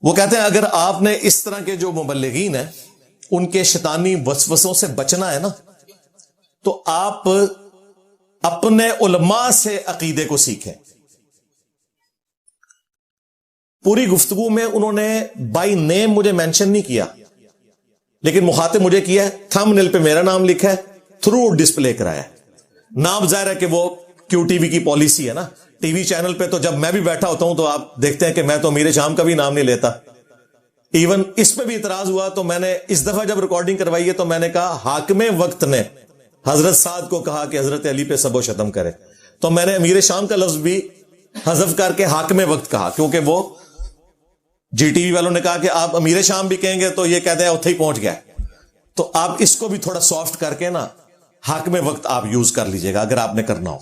وہ کہتے ہیں اگر آپ نے اس طرح کے جو مبلغین ہیں ان کے شیطانی وسوسوں سے بچنا ہے نا، تو آپ اپنے علماء سے عقیدے کو سیکھیں. پوری گفتگو میں انہوں نے بائی نیم مجھے مینشن نہیں کیا، لیکن مخاطب مجھے کیا ہے، تھم نیل پہ میرا نام لکھا ہے، تھرو ڈسپلے کرایا ہے. نام ظاہر ہے کہ وہ کیو ٹی وی کی پالیسی ہے نا، ٹی وی چینل پہ تو جب میں بھی بیٹھا ہوتا ہوں تو آپ دیکھتے ہیں کہ میں تو امیر شام کا بھی نام نہیں لیتا. ایون اس پہ بھی اعتراض ہوا تو میں نے اس دفعہ جب ریکارڈنگ کروائی ہے تو میں نے کہا حاکم وقت نے حضرت سعد کو کہا کہ حضرت علی پہ سب و شتم کرے، تو میں نے امیر شام کا لفظ بھی حذف کر کے حاکم وقت کہا، کیونکہ وہ جی ٹی وی والوں نے کہا کہ آپ امیر شام بھی کہیں گے تو یہ کہتے ہیں اتھے ہی پہنچ گیا. تو آپ اس کو بھی تھوڑا سافٹ کر کے نا حاکم وقت آپ یوز کر لیجئے گا اگر آپ نے کرنا ہو.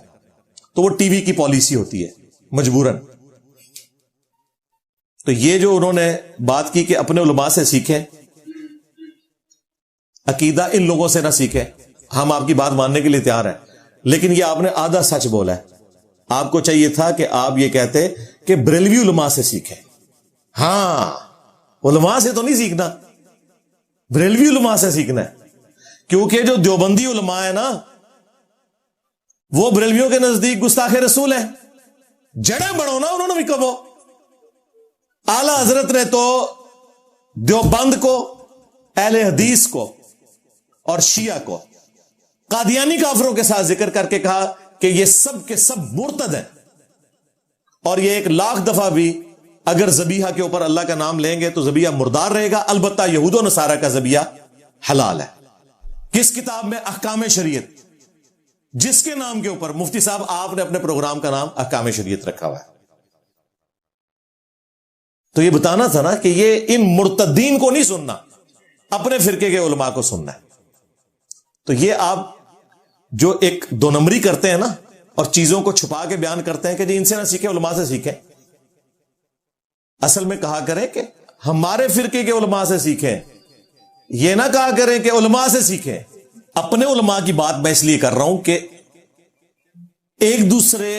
تو وہ ٹی وی کی پالیسی ہوتی ہے مجبوراً. تو یہ جو انہوں نے بات کی کہ اپنے علماء سے سیکھیں، عقیدہ ان لوگوں سے نہ سیکھیں، ہم آپ کی بات ماننے کے لیے تیار ہیں، لیکن یہ آپ نے آدھا سچ بولا ہے. آپ کو چاہیے تھا کہ آپ یہ کہتے کہ بریلوی علماء سے سیکھیں. ہاں، علماء سے تو نہیں سیکھنا، بریلوی علماء سے سیکھنا ہے. کیونکہ جو دیوبندی علماء ہے نا وہ بریلویوں کے نزدیک گستاخ رسول ہیں. جڑیں بڑھو نا انہوں نے بھی کبو. اعلی حضرت نے تو دیوبند کو، اہل حدیث کو اور شیعہ کو قادیانی کافروں کے ساتھ ذکر کر کے کہا کہ یہ سب کے سب مرتد ہیں، اور یہ 1,00,000 دفعہ بھی اگر ذبیحہ کے اوپر اللہ کا نام لیں گے تو ذبیحہ مردار رہے گا. البتہ یہود و نصارہ کا ذبیحہ حلال ہے. کس کتاب میں؟ احکام شریعت، جس کے نام کے اوپر مفتی صاحب آپ نے اپنے پروگرام کا نام احکام شریعت رکھا ہوا ہے. تو یہ بتانا تھا نا کہ یہ ان مرتدین کو نہیں سننا، اپنے فرقے کے علماء کو سننا ہے. تو یہ آپ جو ایک دو نمبری کرتے ہیں نا اور چیزوں کو چھپا کے بیان کرتے ہیں کہ جی ان سے نہ سیکھیں، علماء سے سیکھیں. اصل میں کہا کریں کہ ہمارے فرقے کے علماء سے سیکھیں، یہ نہ کہا کریں کہ علماء سے سیکھیں. اپنے علماء کی بات میں اس لیے کر رہا ہوں کہ ایک دوسرے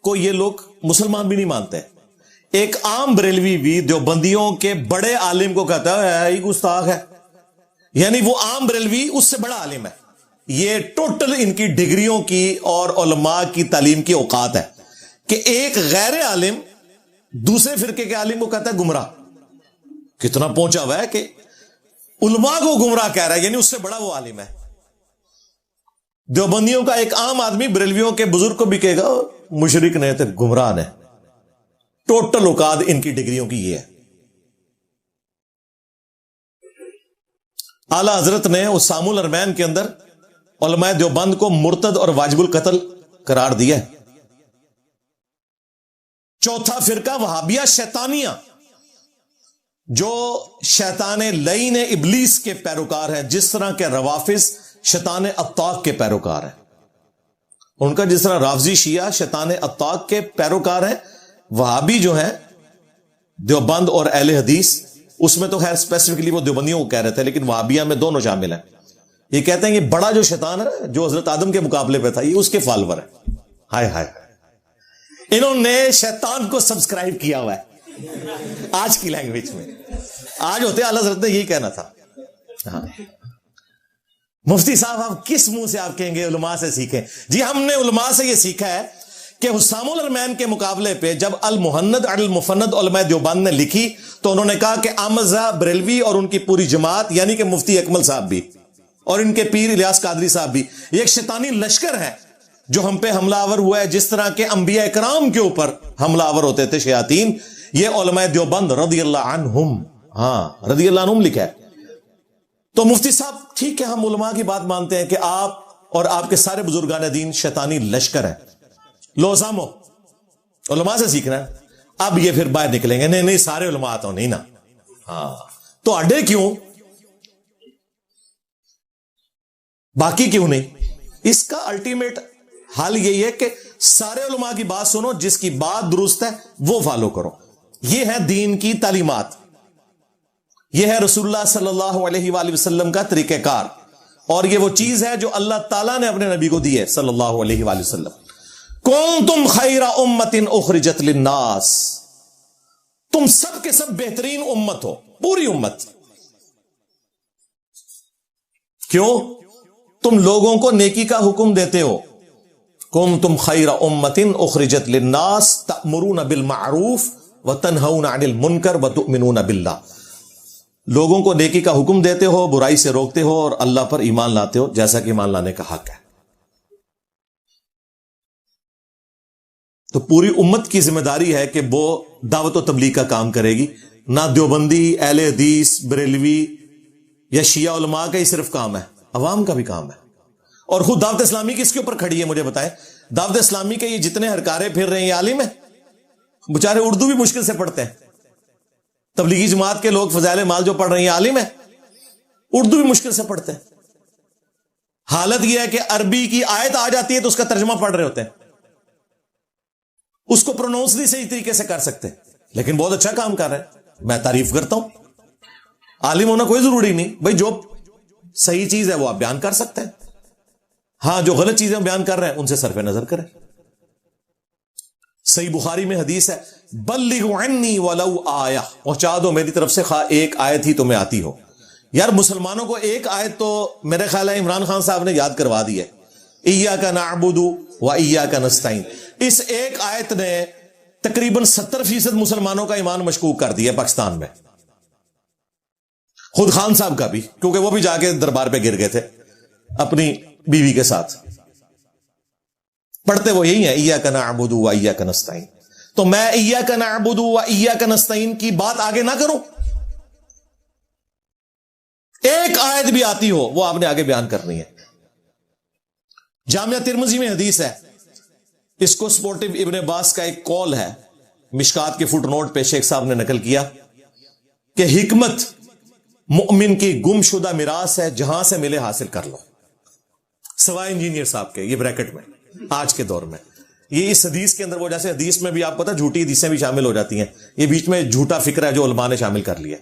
کو یہ لوگ مسلمان بھی نہیں مانتے. ایک عام بریلوی بھی دیوبندیوں کے بڑے عالم کو کہتا ہے یہ گستاخ ہے، یعنی وہ عام بریلوی اس سے بڑا عالم ہے. یہ ٹوٹل ان کی ڈگریوں کی اور علماء کی تعلیم کی اوقات ہے کہ ایک غیر عالم دوسرے فرقے کے عالم کو کہتا ہے گمراہ. کتنا پہنچا ہوا ہے کہ علماء کو گمراہ کہہ رہا ہے، یعنی اس سے بڑا وہ عالم ہے. دیوبندیوں کا ایک عام آدمی بریلویوں کے بزرگ کو بھی کہے گا مشرک نے تو گمراہ نے. ٹوٹل اوقات ان کی ڈگریوں کی یہ ہے. اعلی حضرت نے اسام الارمین کے اندر علماء دیوبند کو مرتد اور واجب القتل قرار دیا ہے. چوتھا فرقہ وہابیہ شیطانیہ، جو شیطان لعین ابلیس کے پیروکار ہیں، جس طرح کے روافظ شیطان اتاق کے پیروکار ہیں. ان کا جس طرح رافضی شیعہ شیطان اتاق کے پیروکار ہیں، وہابی جو ہیں دیوبند اور اہل حدیث، اس میں تو خیر اسپیسیفکلی وہ دیوبندیوں کو کہہ رہے تھے، لیکن وہابیہ میں دونوں شامل ہیں. یہ کہتے ہیں یہ بڑا جو شیطان ہے جو حضرت آدم کے مقابلے پہ تھا، یہ اس کے فالوور ہے. ہائے ہائے، انہوں نے شیطان کو سبسکرائب کیا ہوا ہے آج کی لینگویج میں. آج ہوتے اعلی حضرت نے یہی کہنا تھا. ہاں مفتی صاحب آپ کس منہ سے آپ کہیں گے علماء سے سیکھیں؟ جی ہم نے علماء سے یہ سیکھا ہے کہ حسام الارمین کے مقابلے پہ جب المحند المفند علماء دیوبند نے لکھی تو انہوں نے کہا کہ احمد زاہ بریلوی اور ان کی پوری جماعت، یعنی کہ مفتی اکمل صاحب بھی اور ان کے پیر الیاس قادری صاحب بھی، یہ ایک شیطانی لشکر ہے جو ہم پہ حملہ آور ہوا ہے، جس طرح کے انبیاء اکرام کے اوپر حملہ آور ہوتے تھے شیاطین. یہ علماء دیوبند رضی اللہ عنہم، ہاں رضی اللہ عنہم لکھا ہے. تو مفتی صاحب ٹھیک ہے، ہم علماء کی بات مانتے ہیں کہ آپ اور آپ کے سارے بزرگان دین شیطانی لشکر ہیں. لو سامو علماء سے سیکھنا ہے. اب یہ پھر باہر نکلیں گے نہیں سارے علماء تو نہیں نا. ہاں تو اڈے کیوں، باقی کیوں نہیں؟ اس کا الٹیمیٹ حال یہی ہے کہ سارے علماء کی بات سنو، جس کی بات درست ہے وہ فالو کرو. یہ ہے دین کی تعلیمات، یہ ہے رسول اللہ صلی اللہ علیہ وآلہ وسلم کا طریقہ کار، اور یہ وہ چیز ہے جو اللہ تعالیٰ نے اپنے نبی کو دی ہے صلی اللہ علیہ وآلہ وسلم. کنتم خیر امۃ اخرجت للناس، تم سب کے سب بہترین امت ہو، پوری امت. کیوں؟ تم لوگوں کو نیکی کا حکم دیتے ہو. کنتم خیر امت اخرجت للناس تأمرون بالمعروف وتنہون عن المنکر وتؤمنون باللہ. لوگوں کو نیکی کا حکم دیتے ہو، برائی سے روکتے ہو، اور اللہ پر ایمان لاتے ہو جیسا کہ ایمان لانے کا حق ہے. تو پوری امت کی ذمہ داری ہے کہ وہ دعوت و تبلیغ کا کام کرے گی. نہ دیوبندی، اہل حدیث، بریلوی یا شیعہ علماء کا ہی صرف کام ہے، عوام کا بھی کام ہے. اور خود دعوت اسلامی کس کے اوپر کھڑی ہے مجھے بتائیں؟ دعوت اسلامی کے یہ جتنے ہرکارے پھر رہے ہیں یہ عالم ہیں؟ بےچارے اردو بھی مشکل سے پڑھتے ہیں. تبلیغی جماعت کے لوگ فضائل مال جو پڑھ رہے ہیں عالم ہیں، اردو بھی مشکل سے پڑھتے ہیں. حالت یہ ہے کہ عربی کی آیت آ جاتی ہے تو اس کا ترجمہ پڑھ رہے ہوتے ہیں، اس کو پروناؤنس نہیں صحیح طریقے سے کر سکتے، لیکن بہت اچھا کام کر رہے ہیں. میں تعریف کرتا ہوں. عالم ہونا کوئی ضروری نہیں بھائی، جو صحیح چیز ہے وہ آپ بیان کر سکتے ہیں. ہاں، جو غلط چیزیں بیان کر رہے ہیں ان سے صرف نظر کریں. صحیح بخاری میں حدیث ہے، بلغوا عنی ولو آیہ، پہنچا دو میری طرف سے خواہ ایک آیت ہی تمہیں آتی ہو. یار مسلمانوں کو ایک آیت تو میرے خیال ہے عمران خان صاحب نے یاد کروا دی ہے، ایاک نعبد و ایاک نستعین. اس ایک آیت نے تقریباً 70% مسلمانوں کا ایمان مشکوک کر دیا پاکستان میں. خود خان صاحب کا بھی، کیونکہ وہ بھی جا کے دربار پہ گر گئے تھے اپنی بیوی کے ساتھ. پڑھتے وہ یہی ہے، ایاک نعبد و ایاک نستعین. تو میں ایاک نعبد و ایاک نستعین کی بات آگے نہ کروں؟ ایک آیت بھی آتی ہو وہ آپ نے آگے بیان کرنی ہے. جامعہ ترمذی میں حدیث ہے، اس کو سپورٹو ابن عباس کا ایک قول ہے، مشکات کے فٹ نوٹ پہ شیخ صاحب نے نقل کیا کہ حکمت مؤمن کی گم شدہ میراث ہے، جہاں سے ملے حاصل کر لو. سوائے انجینئر صاحب کے، یہ بریکٹ میں آج کے دور میں یہ اس حدیث کے اندر، وہ جیسے حدیث میں بھی آپ پتہ جھوٹی حدیثیں بھی شامل ہو جاتی ہیں، یہ بیچ میں جھوٹا فکر ہے جو علماء نے شامل کر لیا.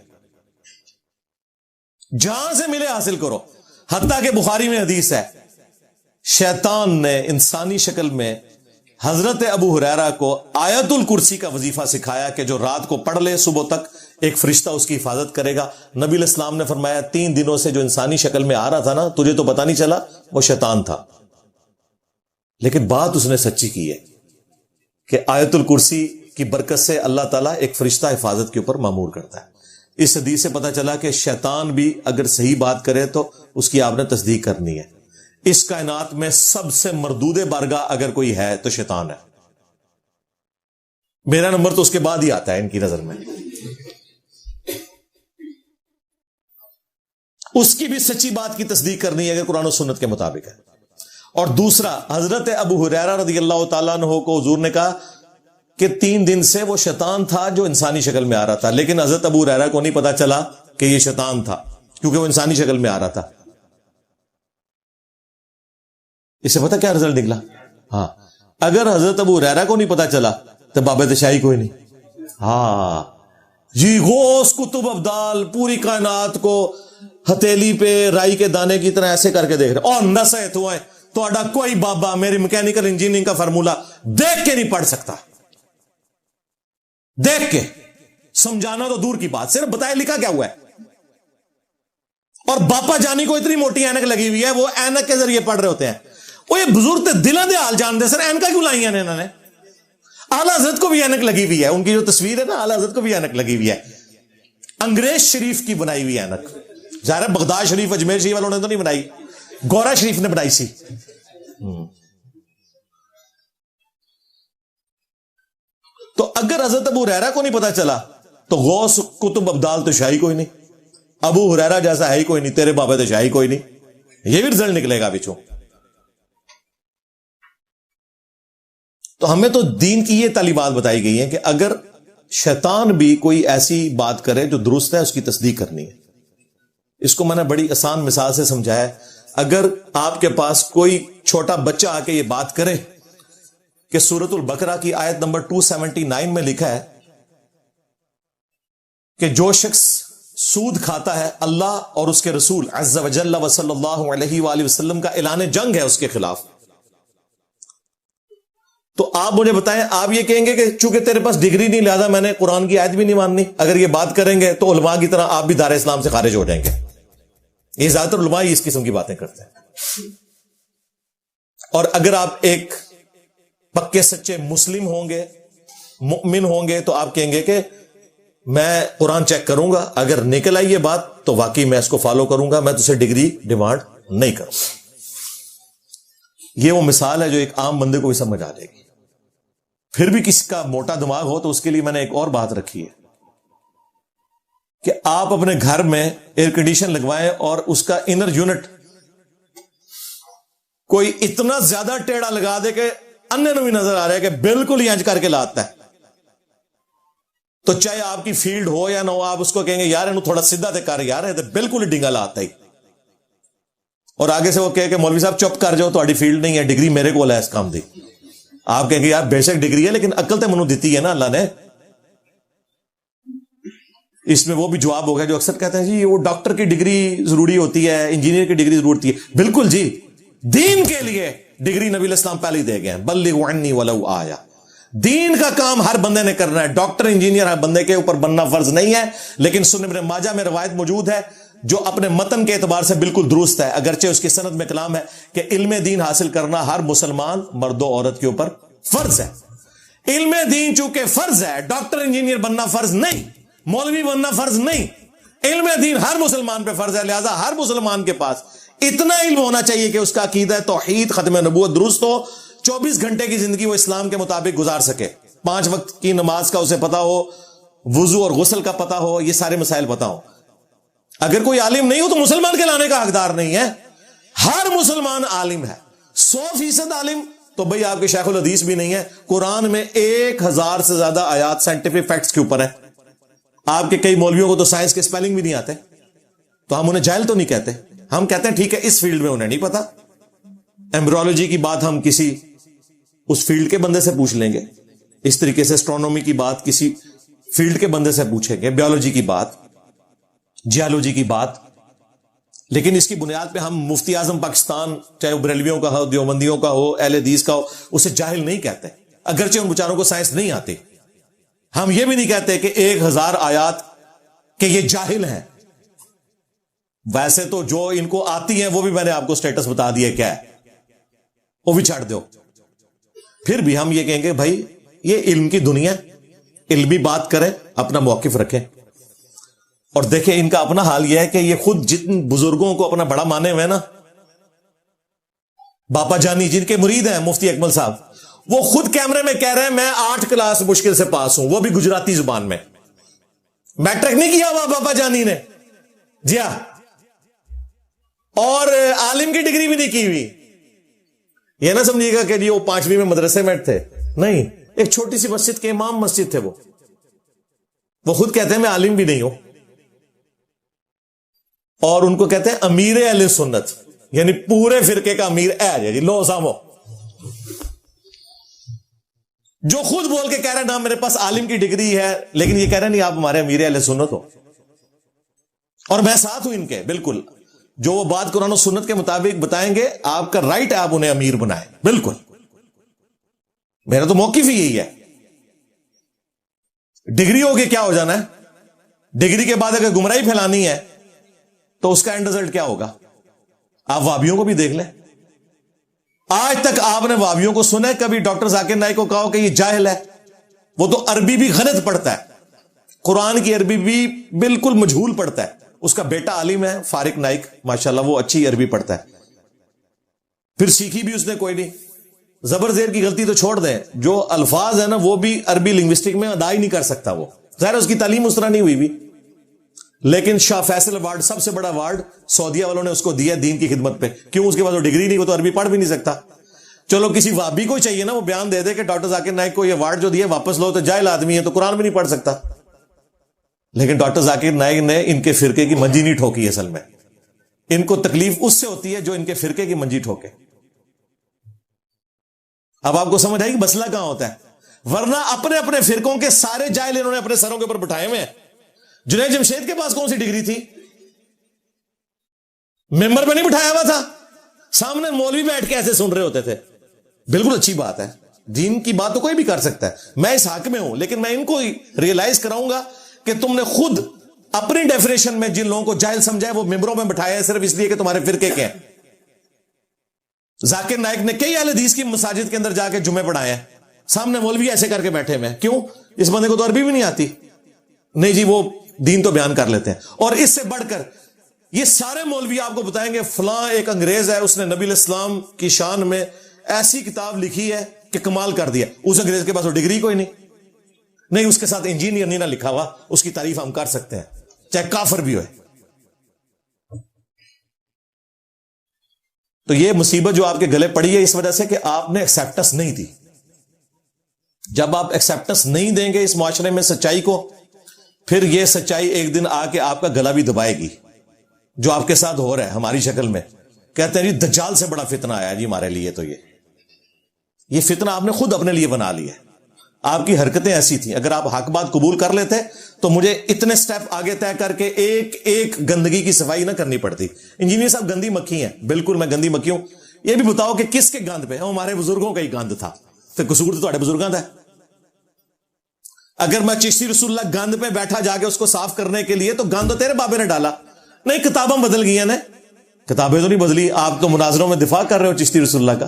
جہاں سے ملے حاصل کرو. حتیٰ کہ بخاری میں حدیث ہے، شیطان نے انسانی شکل میں حضرت ابو ہریرہ کو آیت الکرسی کا وظیفہ سکھایا کہ جو رات کو پڑھ لے صبح تک ایک فرشتہ اس کی حفاظت کرے گا. نبی علیہ السلام نے فرمایا 3 دنوں سے جو انسانی شکل میں آ رہا تھا نا، تجھے تو پتہ نہیں چلا، وہ شیطان تھا. لیکن بات اس نے سچی کی ہے کہ آیت الکرسی کی برکت سے اللہ تعالیٰ ایک فرشتہ حفاظت کے اوپر مامور کرتا ہے. اس حدیث سے پتہ چلا کہ شیطان بھی اگر صحیح بات کرے تو اس کی آپ نے تصدیق کرنی ہے. اس کائنات میں سب سے مردود بارگاہ اگر کوئی ہے تو شیطان ہے. میرا نمبر تو اس کے بعد ہی آتا ہے ان کی نظر میں. اس کی بھی سچی بات کی تصدیق کرنی ہے اگر قرآن و سنت کے مطابق ہے. اور دوسرا، حضرت ابو ہریرہ رضی اللہ تعالیٰ عنہ کو حضور نے کہا کہ 3 دن سے وہ شیطان تھا جو انسانی شکل میں آ رہا تھا، لیکن حضرت ابو ہریرہ کو نہیں پتا چلا کہ یہ شیطان تھا کیونکہ وہ انسانی شکل میں آ رہا تھا. اس سے پتا کیا رزلٹ نکلا؟ ہاں، اگر حضرت ابو ہریرہ کو نہیں پتا چلا تو باب تشائی کوئی نہیں. ہاں جی، غوث کتب ابدال پوری کائنات کو ہتھیلی پہ رائی کے دانے کی طرح ایسے کر کے دیکھ رہے، اور نصیحت ہوئے تو اڈا کوئی بابا میری میکینیکل انجینئرنگ کا فارمولا دیکھ کے نہیں پڑھ سکتا. دیکھ کے سمجھانا تو دور کی بات، صرف بتایا لکھا کیا ہوا ہے. اور باپا جانی کو اتنی موٹی اینک لگی ہوئی ہے، وہ اینک کے ذریعے پڑھ رہے ہوتے ہیں. وہ یہ بزرگ تے دلوں دے حال جان دے سر، اینکا کیوں لائی ہیں انہوں نے؟ اعلیٰ حضرت کو بھی اینک لگی ہوئی ہے، ان کی جو تصویر ہے نا اعلیٰ حضرت کو بھی اینک لگی ہوئی ہے. انگریز شریف کی بنائی ہوئی اینک، ظاہر بغداد شریف اجمیر شریف والوں نے تو نہیں بنائی، گورا شریف نے بنائی سی. تو اگر حضرت ابو ہریرہ کو نہیں پتا چلا تو غوث کتب ابدال تو شاہی کوئی نہیں، ابو ہریرہ جیسا ہے ہی کوئی نہیں، تیرے بابا تو شاہی کوئی نہیں. یہ بھی رزلٹ نکلے گا بچوں. تو ہمیں تو دین کی یہ تعلیمات بتائی گئی ہیں کہ اگر شیطان بھی کوئی ایسی بات کرے جو درست ہے اس کی تصدیق کرنی ہے. اس کو میں نے بڑی آسان مثال سے سمجھایا ہے. اگر آپ کے پاس کوئی چھوٹا بچہ آ کے یہ بات کرے کہ سورۃ البقرہ کی آیت نمبر 279 میں لکھا ہے کہ جو شخص سود کھاتا ہے، اللہ اور اس کے رسول عز و جل و صلی اللہ علیہ وآلہ وسلم کا اعلان جنگ ہے اس کے خلاف. تو آپ مجھے بتائیں، آپ یہ کہیں گے کہ چونکہ تیرے پاس ڈگری نہیں لہذا میں نے قرآن کی آیت بھی نہیں ماننی؟ اگر یہ بات کریں گے تو علماء کی طرح آپ بھی دار اسلام سے خارج ہو جائیں گے. یہ زیادہ تر علماء اس قسم کی باتیں کرتے ہیں. اور اگر آپ ایک پکے سچے مسلم ہوں گے، مؤمن ہوں گے، تو آپ کہیں گے کہ میں قرآن چیک کروں گا، اگر نکل آئی یہ بات تو واقعی میں اس کو فالو کروں گا، میں تو اسے ڈگری ڈیمانڈ نہیں کروں گا. یہ وہ مثال ہے جو ایک عام بندے کو بھی سمجھ آ جائے گی. پھر بھی کسی کا موٹا دماغ ہو تو اس کے لیے میں نے ایک اور بات رکھی ہے کہ آپ اپنے گھر میں ایئر کنڈیشن لگوائیں اور اس کا انر یونٹ کوئی اتنا زیادہ ٹیڑھا لگا دے کہ اننے نو بھی نظر آ رہا ہے کہ بالکل ہی انج کر کے لاتا ہے، تو چاہے آپ کی فیلڈ ہو یا نہ ہو، آپ اس کو کہیں گے یار انہوں تھوڑا سیدھا تے کر یار، تو بالکل ہی ڈنگا لاتا ہی. اور آگے سے وہ کہے کہ مولوی صاحب چپ کر جاؤ، تہاڈی فیلڈ نہیں ہے، ڈگری میرے کو ہے اس کام دی. آپ کہیں گے یار بے شک ڈگری ہے لیکن عقل تے منو دیتی ہے نا اللہ نے. اس میں وہ بھی جواب ہو گیا جو اکثر کہتے ہیں جی وہ ڈاکٹر کی ڈگری ضروری ہوتی ہے، انجینئر کی ڈگری ضروری ہوتی ہے. بالکل جی، دین کے لیے ڈگری نبی الاسلام پہلے ہی دے گئے ہیں، بلغوا عنی ولو آیا. دین کا کام ہر بندے نے کرنا ہے، ڈاکٹر انجینئر ہر بندے کے اوپر بننا فرض نہیں ہے. لیکن سنن ابن ماجہ میں روایت موجود ہے جو اپنے متن کے اعتبار سے بالکل درست ہے، اگرچہ اس کی سند میں کلام ہے، کہ علم دین حاصل کرنا ہر مسلمان مرد و عورت کے اوپر فرض ہے. علم دین چونکہ فرض ہے، ڈاکٹر انجینئر بننا فرض نہیں، مولوی بننا فرض نہیں. علم دین ہر مسلمان پہ فرض ہے، لہذا ہر مسلمان کے پاس اتنا علم ہونا چاہیے کہ اس کا عقیدہ توحید ختم نبوت درست ہو، 24 گھنٹے کی زندگی وہ اسلام کے مطابق گزار سکے، 5 وقت کی نماز کا اسے پتا ہو، وضو اور غسل کا پتا ہو، یہ سارے مسائل پتا ہو. اگر کوئی عالم نہیں ہو تو مسلمان کہلانے کا حقدار نہیں ہے. ہر مسلمان عالم ہے، 100% عالم تو بھئی آپ کے شیخ الحدیث بھی نہیں ہے. قرآن میں 1000 سے زیادہ آیات سائنٹیفک فیکٹس کے اوپر ہے. آپ کے کئی مولویوں کو تو سائنس کے سپیلنگ بھی نہیں آتے، تو ہم انہیں جاہل تو نہیں کہتے، ہم کہتے ہیں ٹھیک ہے اس فیلڈ میں انہیں نہیں پتا. ایمبرولوجی کی بات ہم کسی اس فیلڈ کے بندے سے پوچھ لیں گے، اس طریقے سے اسٹرونومی کی بات کسی فیلڈ کے بندے سے پوچھیں گے، بیولوجی کی بات، جیولوجی کی بات. لیکن اس کی بنیاد پہ ہم مفتی اعظم پاکستان چاہے وہ بریلویوں کا ہو، دیوبندیوں کا ہو، اہل حدیث کا ہو، اسے جاہل نہیں کہتے، اگرچہ ان بیچاروں کو سائنس نہیں آتی. ہم یہ بھی نہیں کہتے کہ 1000 آیات کہ یہ جاہل ہیں. ویسے تو جو ان کو آتی ہیں وہ بھی میں نے آپ کو سٹیٹس بتا دیا کیا ہے، وہ بھی چھاڑ دو. پھر بھی ہم یہ کہیں گے بھائی یہ علم کی دنیا، علمی بات کریں، اپنا موقف رکھیں. اور دیکھیں ان کا اپنا حال یہ ہے کہ یہ خود جن بزرگوں کو اپنا بڑا مانے ہوئے نا، باپا جانی جن کے مرید ہیں مفتی اکمل صاحب، وہ خود کیمرے میں کہہ رہے ہیں میں 8 کلاس مشکل سے پاس ہوں، وہ بھی گجراتی زبان میں. میٹرک نہیں کیا ہوا باپا جانی نے، جی ہاں، اور عالم کی ڈگری بھی نہیں کی ہوئی. یہ نہ سمجھیے گا کہ جی وہ 5ویں میں مدرسے میں تھے، نہیں، ایک چھوٹی سی مسجد کے امام مسجد تھے. وہ خود کہتے ہیں میں عالم بھی نہیں ہوں، اور ان کو کہتے ہیں امیر اہل سنت، یعنی پورے فرقے کا امیر ہے جی. لو سامو جو خود بول کے کہہ رہا ہے نا میرے پاس عالم کی ڈگری ہے، لیکن یہ کہہ رہے نہیں آپ ہمارے امیر اہل سنت ہو. اور میں ساتھ ہوں ان کے بالکل، جو وہ بات قرآن و سنت کے مطابق بتائیں گے آپ کا رائٹ ہے، آپ انہیں امیر بنائیں، بالکل میرا تو موقف ہی یہی ہے. ڈگری ہوگی کیا ہو جانا ہے؟ ڈگری کے بعد اگر گمراہی پھیلانی ہے تو اس کا اینڈ رزلٹ کیا ہوگا؟ آپ وابیوں کو بھی دیکھ لیں. آج تک آپ نے وابیوں کو سنا ہے کبھی ڈاکٹر ذاکر نائک کو کہا کہ یہ جاہل ہے؟ وہ تو عربی بھی غلط پڑھتا ہے، قرآن کی عربی بھی بالکل مجہول پڑھتا ہے. اس کا بیٹا عالم ہے فارق نائک، ماشاءاللہ وہ اچھی عربی پڑھتا ہے، پھر سیکھی بھی اس نے کوئی نہیں. زبر زیر کی غلطی تو چھوڑ دیں، جو الفاظ ہیں نا وہ بھی عربی لنگوسٹک میں ادا ہی نہیں کر سکتا. وہ ظاہر اس کی تعلیم اس طرح نہیں ہوئی بھی، لیکن شاہ فیصل ایوارڈ سب سے بڑا ایوارڈ سعودیہ والوں نے اس کو دیا دین کی خدمت پہ. کیوں؟ اس کے پاس وہ ڈگری نہیں، وہ تو عربی پڑھ بھی نہیں سکتا. چلو کسی وابی کو چاہیے نا وہ بیان دے دے کہ ڈاکٹر ذاکر نائک کو یہ ایوارڈ جو دیا واپس لو، تو جاہل آدمی ہے تو قرآن بھی نہیں پڑھ سکتا. لیکن ڈاکٹر ذاکر نائک نے ان کے فرقے کی منجی نہیں ٹھوکی. اصل میں ان کو تکلیف اس سے ہوتی ہے جو ان کے فرقے کی منجی ٹھوکے. اب آپ کو سمجھ آئی کہ مسئلہ کہاں ہوتا ہے؟ ورنہ اپنے اپنے فرقوں کے سارے جاہل انہوں نے اپنے سروں کے اوپر بٹھائے ہوئے ہیں. جنید جمشید کے پاس کون سی ڈگری تھی؟ ممبر پہ نہیں بٹھایا ہوا تھا، سامنے مولوی بیٹھ کے ایسے سن رہے ہوتے تھے. بالکل اچھی بات ہے، دین کی بات تو کوئی بھی کر سکتا ہے، میں اس حق میں ہوں، لیکن میں ان کو ریئلائز کراؤں گا کہ تم نے خود اپنی ڈیفینیشن میں جن لوگوں کو جاہل سمجھا ہے وہ ممبروں میں بٹھایا ہے صرف اس لیے کہ تمہارے فرقے کے ہیں۔ ذاکر نائک نے کئی اہل حدیث کی مساجد کے اندر جا کے جمعے پڑھائے ہیں، سامنے مولوی ایسے کر کے بیٹھے ہوئے ہیں، کیوں؟ اس بندے کو تو عربی بھی نہیں آتی، نہیں جی وہ دین تو بیان کر لیتے ہیں۔ اور اس سے بڑھ کر یہ سارے مولوی آپ کو بتائیں گے فلاں ایک انگریز ہے، اس نے نبی علیہ السلام کی شان میں ایسی کتاب لکھی ہے کہ کمال کر دیا، اس انگریز کے پاس وہ ڈگری کوئی نہیں، اس کے ساتھ انجینئر نہیں نہ لکھا ہوا، اس کی تعریف ہم کر سکتے ہیں چاہے کافر بھی ہوئے۔ تو یہ مصیبت جو آپ کے گلے پڑی ہے اس وجہ سے کہ آپ نے ایکسیپٹنس نہیں دی۔ جب آپ ایکسیپٹنس نہیں دیں گے اس معاشرے میں سچائی کو، پھر یہ سچائی ایک دن آ کے آپ کا گلا بھی دبائے گی، جو آپ کے ساتھ ہو رہا ہے ہماری شکل میں۔ کہتے ہیں جی دجال سے بڑا فتنہ آیا جی ہمارے لیے، تو یہ فتنہ آپ نے خود اپنے لیے بنا لیا ہے۔ آپ کی حرکتیں ایسی تھیں، اگر آپ حق بات قبول کر لیتے تو مجھے اتنے سٹیپ آگے طے کر کے ایک ایک گندگی کی صفائی نہ کرنی پڑتی۔ انجینئر صاحب گندی مکھی ہیں، بالکل میں گندی مکھی ہوں، یہ بھی بتاؤ کہ کس کے گند پہ؟ ہمارے بزرگوں کا ہی گند تھا، تو قصور تو تھوڑے بزرگاں دا ہے۔ اگر میں چشتی رسول اللہ گند پہ بیٹھا جا کے اس کو صاف کرنے کے لیے، تو گند تو تیرے بابے نے ڈالا، نہیں کتابیں بدل گئی ہیں نا، کتابیں تو نہیں بدلی، آپ تو مناظروں میں دفاع کر رہے ہو چشتی رسول اللہ کا،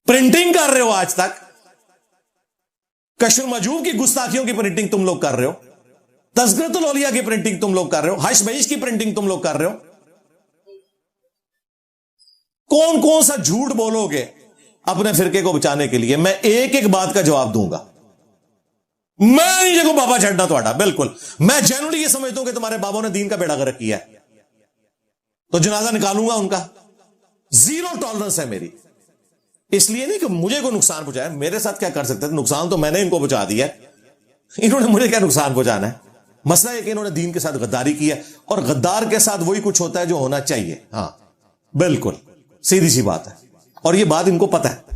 پرنٹنگ کر رہے ہو آج تک، کشف المحجوب کی گستاخیوں کی پرنٹنگ تم لوگ کر رہے ہو، تذکرۃ الاولیاء کی پرنٹنگ تم لوگ کر رہے ہو، حش بیش کی پرنٹنگ تم لوگ کر رہے ہو۔ کون کون سا جھوٹ بولو گے اپنے فرقے کو بچانے کے لیے؟ میں ایک ایک بات کا جواب دوں گا۔ میں نہیں دیکھو بابا چھڑنا توڑا، بالکل میں جنرلی یہ سمجھتا ہوں کہ تمہارے بابوں نے دین کا بیڑا غرق کیا ہے، تو جنازہ نکالوں گا ان کا، زیرو ٹالرنس ہے میری۔ اس لیے نہیں کہ مجھے کوئی نقصان پہنچایا، میرے ساتھ کیا کر سکتے تھے؟ نقصان تو میں نے ان کو پہنچا دیا ہے، انہوں نے مجھے کیا نقصان پہنچانا ہے؟ مسئلہ ہے کہ انہوں نے دین کے ساتھ غداری کی ہے، اور غدار کے ساتھ وہی کچھ ہوتا ہے جو ہونا چاہیے۔ ہاں بالکل سیدھی سی بات ہے، اور یہ بات ان کو پتہ ہے۔